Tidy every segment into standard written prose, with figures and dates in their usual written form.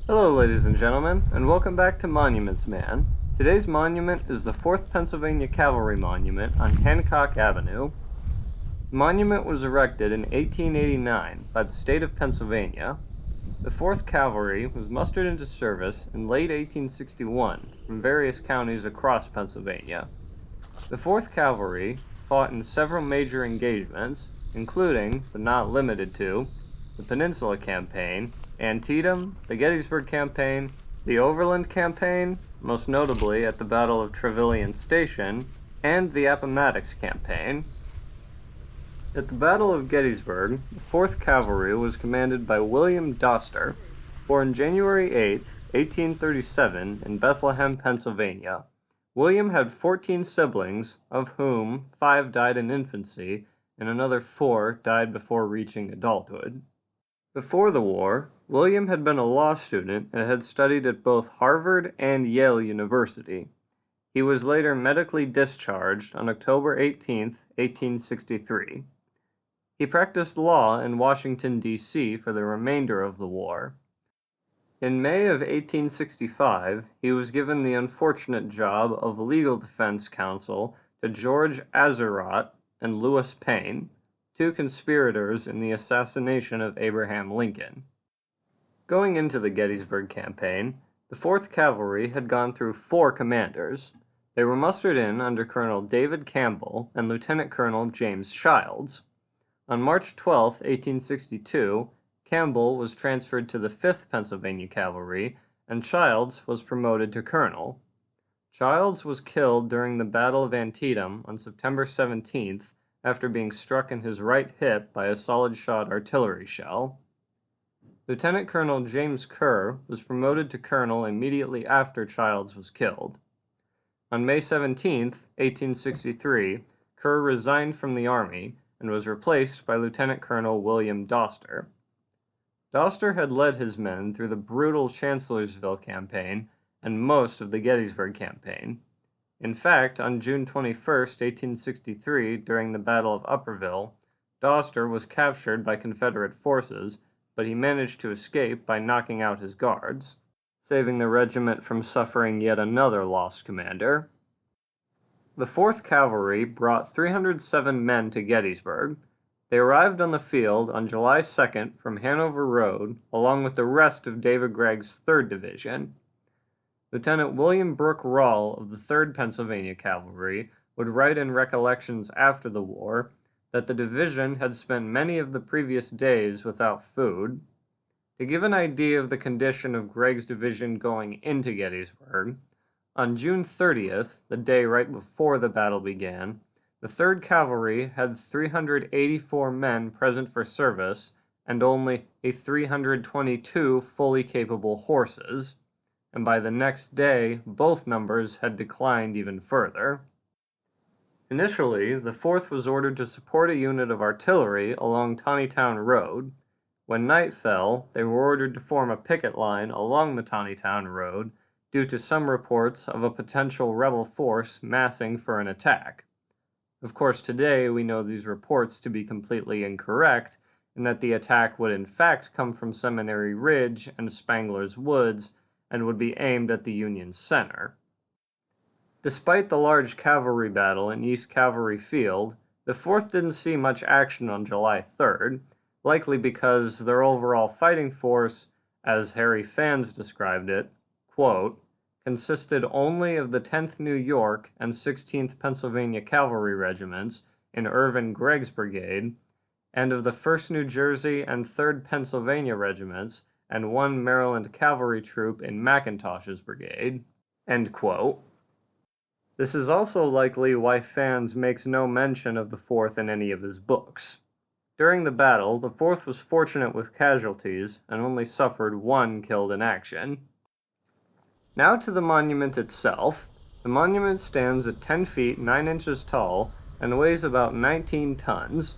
Hello, ladies and gentlemen, and welcome back to Monuments Man. Today's monument is the 4th Pennsylvania Cavalry Monument on Hancock Avenue. The monument was erected in 1889 by the state of Pennsylvania. The 4th Cavalry was mustered into service in late 1861 from various counties across Pennsylvania. The 4th Cavalry fought in several major engagements, including, but not limited to, the Peninsula Campaign, Antietam, the Gettysburg Campaign, the Overland Campaign, most notably at the Battle of Trevilian Station, and the Appomattox Campaign. At the Battle of Gettysburg, the 4th Cavalry was commanded by William Doster, born January 8, 1837, in Bethlehem, Pennsylvania. William had 14 siblings, of whom 5 died in infancy, and another 4 died before reaching adulthood. Before the war, William had been a law student and had studied at both Harvard and Yale University. He was later medically discharged on October 18, 1863. He practiced law in Washington, D.C. for the remainder of the war. In May of 1865, he was given the unfortunate job of legal defense counsel to George Atzerodt and Lewis Payne, 2 conspirators in the assassination of Abraham Lincoln. Going into the Gettysburg campaign, the 4th Cavalry had gone through 4 commanders. They were mustered in under Colonel David Campbell and Lieutenant Colonel James Childs. On March 12, 1862, Campbell was transferred to the 5th Pennsylvania Cavalry, and Childs was promoted to colonel. Childs was killed during the Battle of Antietam on September 17th after being struck in his right hip by a solid-shot artillery shell. Lieutenant Colonel James Kerr was promoted to colonel immediately after Childs was killed. On May 17, 1863, Kerr resigned from the Army and was replaced by Lieutenant Colonel William Doster. Doster had led his men through the brutal Chancellorsville campaign and most of the Gettysburg campaign. In fact, on June 21, 1863, during the Battle of Upperville, Doster was captured by Confederate forces, but he managed to escape by knocking out his guards, saving the regiment from suffering yet another lost commander. The 4th Cavalry brought 307 men to Gettysburg. They arrived on the field on July 2nd from Hanover Road, along with the rest of David Gregg's 3rd Division. Lieutenant William Brooke Rawle of the 3rd Pennsylvania Cavalry would write in recollections after the war that the division had spent many of the previous days without food. To give an idea of the condition of Gregg's division going into Gettysburg, on June 30th, the day right before the battle began, the 3rd Cavalry had 384 men present for service and only 322 fully capable horses, and by the next day, both numbers had declined even further. Initially, the 4th was ordered to support a unit of artillery along Taneytown Road. When night fell, they were ordered to form a picket line along the Taneytown Road due to some reports of a potential rebel force massing for an attack. Of course, today we know these reports to be completely incorrect, and that the attack would in fact come from Seminary Ridge and Spangler's Woods, and would be aimed at the Union center. Despite the large cavalry battle in East Cavalry Field, the 4th didn't see much action on July 3rd, likely because their overall fighting force, as Harry Pfanz described it, quote, consisted only of the 10th New York and 16th Pennsylvania Cavalry regiments in Irvin Gregg's brigade, and of the 1st New Jersey and 3rd Pennsylvania regiments and 1 Maryland cavalry troop in McIntosh's brigade, end quote. This is also likely why Pfanz makes no mention of the 4th in any of his books. During the battle, the 4th was fortunate with casualties and only suffered 1 killed in action. Now to the monument itself. The monument stands at 10 feet 9 inches tall and weighs about 19 tons.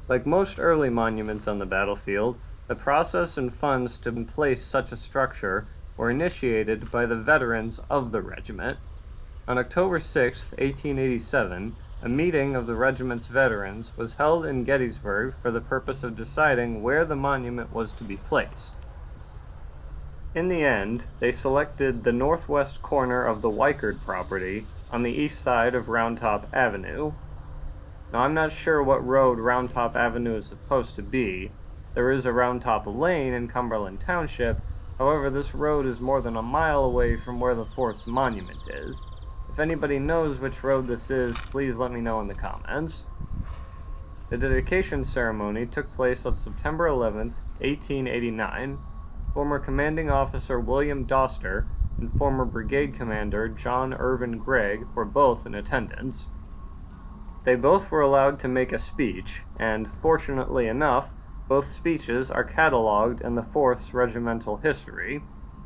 Like most early monuments on the battlefield, the process and funds to place such a structure were initiated by the veterans of the regiment. On October 6, 1887, a meeting of the regiment's veterans was held in Gettysburg for the purpose of deciding where the monument was to be placed. In the end, they selected the northwest corner of the Weichard property on the east side of Round Top Avenue. Now, I'm not sure what road Round Top Avenue is supposed to be. There is a Round Top Lane in Cumberland Township. However, this road is more than a mile away from where the 4th's monument is. If anybody knows which road this is, please let me know in the comments. The dedication ceremony took place on September 11th, 1889. Former commanding officer William Doster and former brigade commander John Irvin Gregg were both in attendance. They both were allowed to make a speech, and, fortunately enough, both speeches are cataloged in the 4th's regimental history,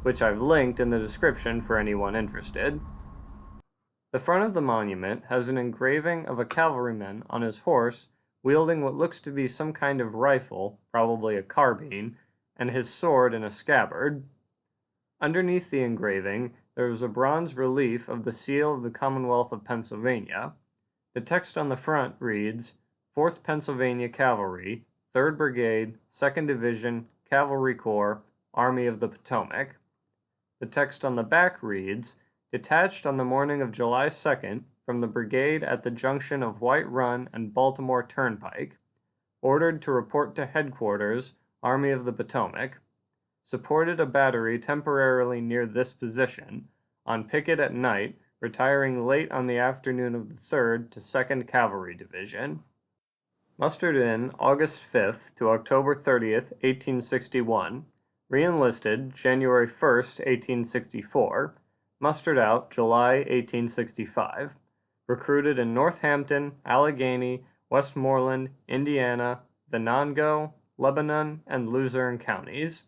which I've linked in the description for anyone interested. The front of the monument has an engraving of a cavalryman on his horse wielding what looks to be some kind of rifle, probably a carbine, and his sword in a scabbard. Underneath the engraving, there is a bronze relief of the seal of the Commonwealth of Pennsylvania. The text on the front reads, 4th Pennsylvania Cavalry, 3rd Brigade, 2nd Division, Cavalry Corps, Army of the Potomac. The text on the back reads, detached on the morning of July 2nd from the brigade at the junction of White Run and Baltimore Turnpike, ordered to report to headquarters, Army of the Potomac, supported a battery temporarily near this position, on picket at night, retiring late on the afternoon of the 3rd to 2nd Cavalry Division. Mustered in August 5th to October 30th, 1861. Re-enlisted January 1st, 1864. Mustered out July 1865. Recruited in Northampton, Allegheny, Westmoreland, Indiana, Venango, Lebanon, and Luzerne counties.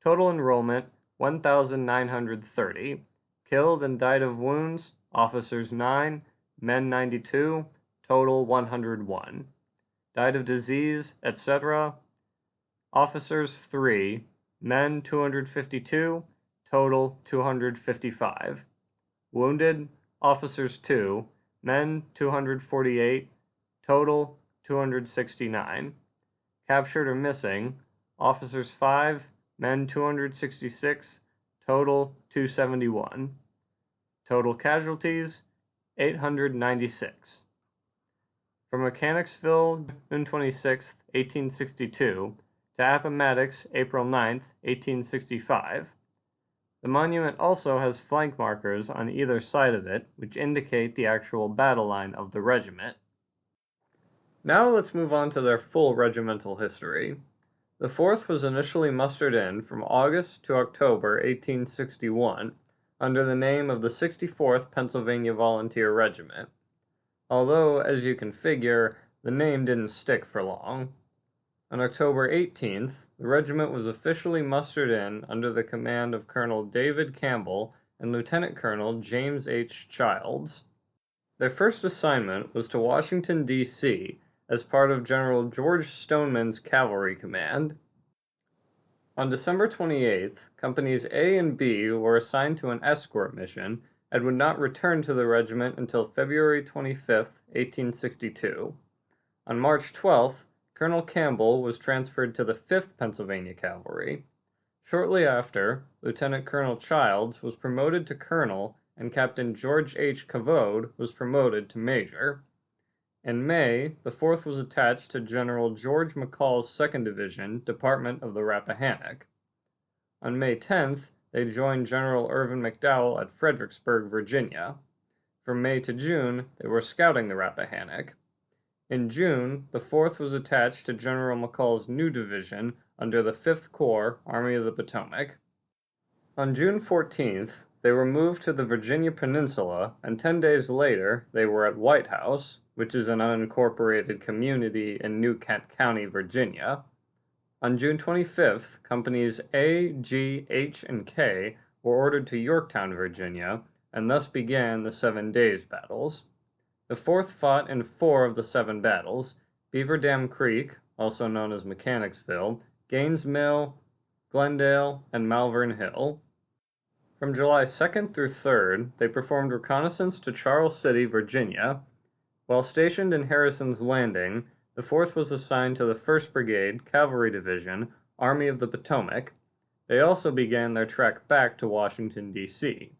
Total enrollment 1,930. Killed and died of wounds, officers 9, men 92, total 101. Died of disease, etc. Officers 3, men 252, total 255. Wounded, officers 2, men 248, total 269. Captured or missing, officers 5, men 266, total 271. Total casualties 896. From Mechanicsville, June 26, 1862, to Appomattox, April 9, 1865. The monument also has flank markers on either side of it, which indicate the actual battle line of the regiment. Now let's move on to their full regimental history. The 4th was initially mustered in from August to October 1861 under the name of the 64th Pennsylvania Volunteer Regiment, although, as you can figure, the name didn't stick for long. On October 18th, the regiment was officially mustered in under the command of Colonel David Campbell and Lieutenant Colonel James H. Childs. Their first assignment was to Washington, D.C., as part of General George Stoneman's cavalry command. On December 28th, Companies A and B were assigned to an escort mission and would not return to the regiment until February 25th, 1862. On March 12th, Colonel Campbell was transferred to the 5th Pennsylvania Cavalry. Shortly after, Lieutenant Colonel Childs was promoted to colonel and Captain George H. Cavode was promoted to major. In May, the 4th was attached to General George McCall's 2nd Division, Department of the Rappahannock. On May 10th, they joined General Irvin McDowell at Fredericksburg, Virginia. From May to June, they were scouting the Rappahannock. In June, the 4th was attached to General McCall's new division under the 5th Corps, Army of the Potomac. On June 14th, they were moved to the Virginia Peninsula, and 10 days later, they were at White House, which is an unincorporated community in New Kent County, Virginia. On June 25th, Companies A, G, H, and K were ordered to Yorktown, Virginia, and thus began the 7 Days Battles. The 4th fought in 4 of the 7 battles: Beaver Dam Creek, also known as Mechanicsville, Gaines Mill, Glendale, and Malvern Hill. From July 2nd through 3rd, they performed reconnaissance to Charles City, Virginia. While stationed in Harrison's Landing, the 4th was assigned to the 1st Brigade, Cavalry Division, Army of the Potomac. They also began their trek back to Washington, D.C.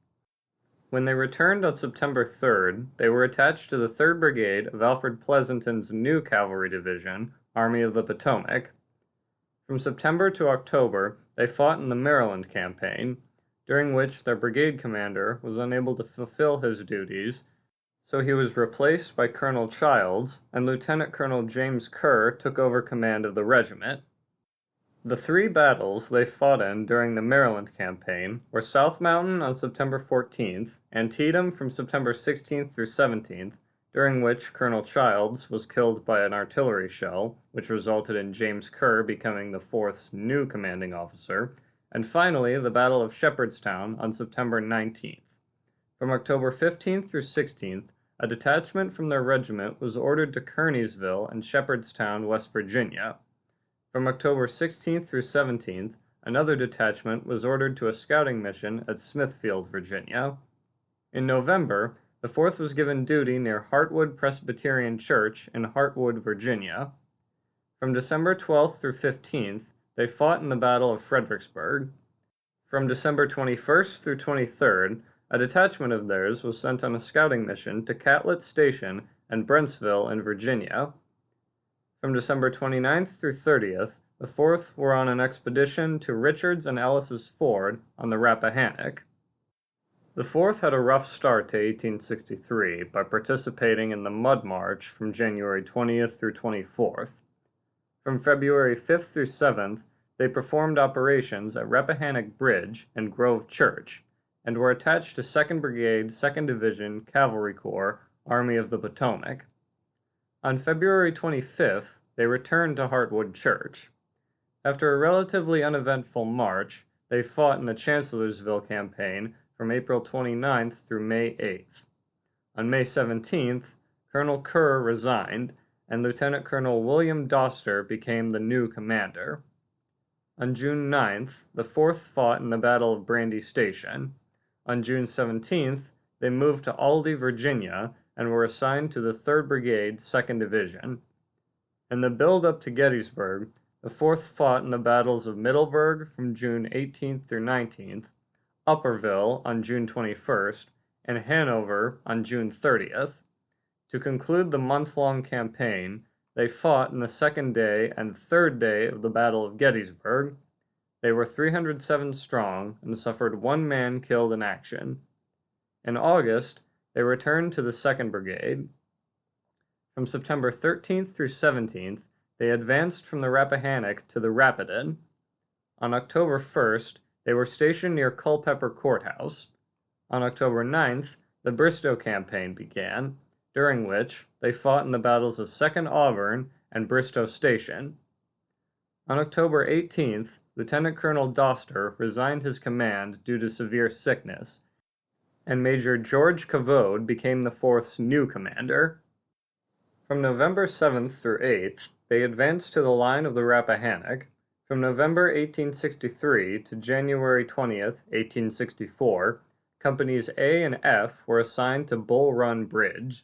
When they returned on September 3rd, they were attached to the 3rd Brigade of Alfred Pleasonton's new cavalry division, Army of the Potomac. From September to October, they fought in the Maryland campaign, during which their brigade commander was unable to fulfill his duties, so he was replaced by Colonel Childs, and Lieutenant Colonel James Kerr took over command of the regiment. The three battles they fought in during the Maryland campaign were South Mountain on September 14th, Antietam from September 16th through 17th, during which Colonel Childs was killed by an artillery shell, which resulted in James Kerr becoming the 4th's new commanding officer, and finally the Battle of Shepherdstown on September 19th. From October 15th through 16th, a detachment from their regiment was ordered to Kearneysville and Shepherdstown, West Virginia. From October 16th through 17th, another detachment was ordered to a scouting mission at Smithfield, Virginia. In November, the 4th was given duty near Hartwood Presbyterian Church in Hartwood, Virginia. From December 12th through 15th, they fought in the Battle of Fredericksburg. From December 21st through 23rd, a detachment of theirs was sent on a scouting mission to Catlett Station and Brentsville in Virginia. From December 29th through 30th, the 4th were on an expedition to Richards and Ellis's Ford on the Rappahannock. The 4th had a rough start to 1863 by participating in the Mud March from January 20th through 24th. From February 5th through 7th, they performed operations at Rappahannock Bridge and Grove Church, and were attached to 2nd Brigade, 2nd Division, Cavalry Corps, Army of the Potomac. On February 25th, they returned to Hartwood Church. After a relatively uneventful march, they fought in the Chancellorsville campaign from April 29th through May 8th. On May 17th, Colonel Kerr resigned, and Lieutenant Colonel William Doster became the new commander. On June 9th, the 4th fought in the Battle of Brandy Station. On June 17th, they moved to Aldie, Virginia, and were assigned to the 3rd Brigade, 2nd Division. In the build-up to Gettysburg, the 4th fought in the battles of Middleburg from June 18th through 19th, Upperville on June 21st, and Hanover on June 30th. To conclude the month-long campaign, they fought in the 2nd day and 3rd day of the Battle of Gettysburg. They were 307 strong and suffered 1 man killed in action. In August, they returned to the 2nd Brigade. From September 13th through 17th, they advanced from the Rappahannock to the Rapidan. On October 1st, they were stationed near Culpeper Courthouse. On October 9th, the Bristow Campaign began, during which they fought in the battles of 2nd Auburn and Bristow Station. On October 18th, Lieutenant Colonel Doster resigned his command due to severe sickness, and Major George Cavode became the 4th's new commander. From November 7th through 8th, they advanced to the line of the Rappahannock. From November 1863 to January 20th, 1864, Companies A and F were assigned to Bull Run Bridge.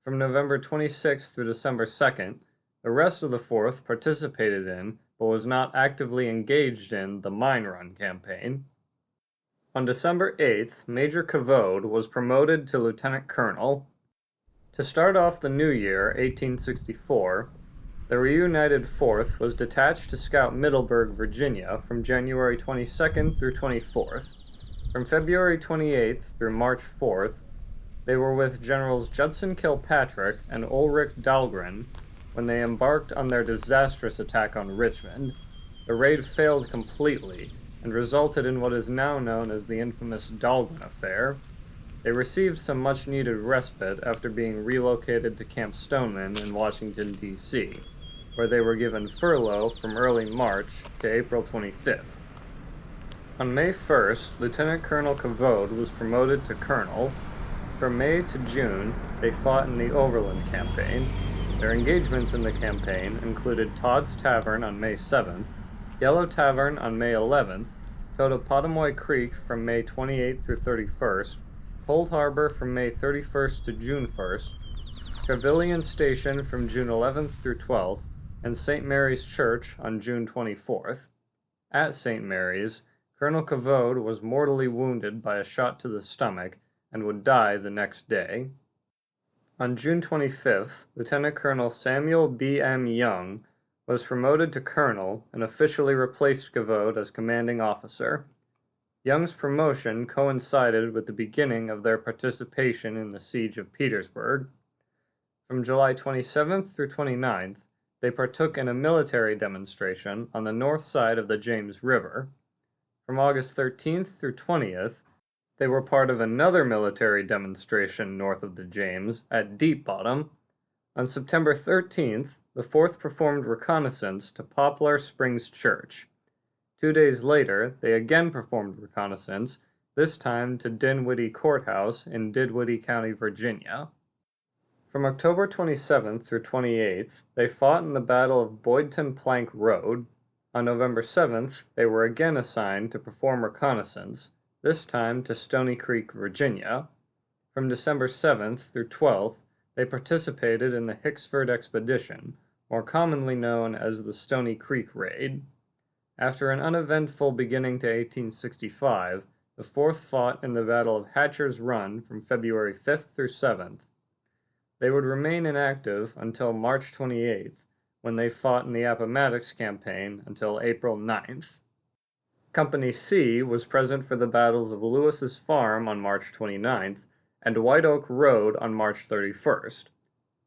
From November 26th through December 2nd, the rest of the 4th participated in, but was not actively engaged in, the Mine Run campaign. On December 8th, Major Cavode was promoted to lieutenant colonel. To start off the new year, 1864, the reunited 4th was detached to scout Middleburg, Virginia from January 22nd through 24th. From February 28th through March 4th, they were with Generals Judson Kilpatrick and Ulrich Dahlgren when they embarked on their disastrous attack on Richmond. The raid failed completely, and resulted in what is now known as the infamous Dahlgren Affair. They received some much-needed respite after being relocated to Camp Stoneman in Washington, D.C., where they were given furlough from early March to April 25th. On May 1st, Lieutenant Colonel Cavode was promoted to colonel. From May to June, they fought in the Overland Campaign. Their engagements in the campaign included Todd's Tavern on May 7th, Yellow Tavern on May 11th, Totopotomoy Creek from May 28th through 31st, Cold Harbor from May 31st to June 1st, Trevilian Station from June 11th through 12th, and St. Mary's Church on June 24th. At St. Mary's, Colonel Cavode was mortally wounded by a shot to the stomach and would die the next day. On June 25th, Lieutenant Colonel Samuel B. M. Young was promoted to colonel and officially replaced Cavode as commanding officer. Young's promotion coincided with the beginning of their participation in the Siege of Petersburg. From July 27th through 29th, they partook in a military demonstration on the north side of the James River. From August 13th through 20th, they were part of another military demonstration north of the James at Deep Bottom. On September 13th, the 4th performed reconnaissance to Poplar Springs Church. 2 days later, they again performed reconnaissance, this time to Dinwiddie Courthouse in Dinwiddie County, Virginia. From October 27th through 28th, they fought in the Battle of Boydton Plank Road. On November 7th, they were again assigned to perform reconnaissance, this time to Stony Creek, Virginia. From December 7th through 12th, they participated in the Hicksford Expedition, more commonly known as the Stony Creek Raid. After an uneventful beginning to 1865, the 4th fought in the Battle of Hatcher's Run from February 5th through 7th. They would remain inactive until March 28th, when they fought in the Appomattox Campaign until April 9th. Company C was present for the battles of Lewis's Farm on March 29th and White Oak Road on March 31st.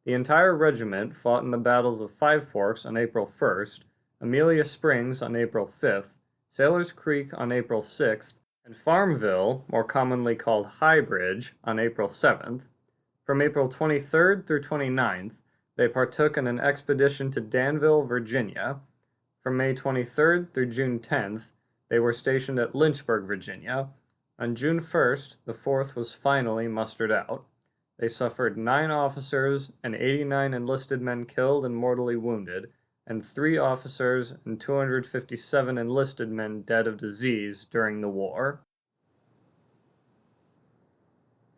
The entire regiment fought in the battles of Five Forks on April 1st, Amelia Springs on April 5th, Sailor's Creek on April 6th, and Farmville, more commonly called High Bridge, on April 7th. From April 23rd through 29th, they partook in an expedition to Danville, Virginia. From May 23rd through June 10th, they were stationed at Lynchburg, Virginia. On June 1st, the 4th was finally mustered out. They suffered 9 officers and 89 enlisted men killed and mortally wounded, and 3 officers and 257 enlisted men dead of disease during the war.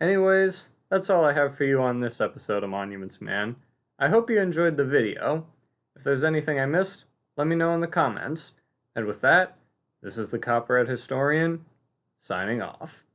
Anyways, that's all I have for you on this episode of Monuments Man. I hope you enjoyed the video. If there's anything I missed, let me know in the comments. And with that, this is the Copperhead Historian, signing off.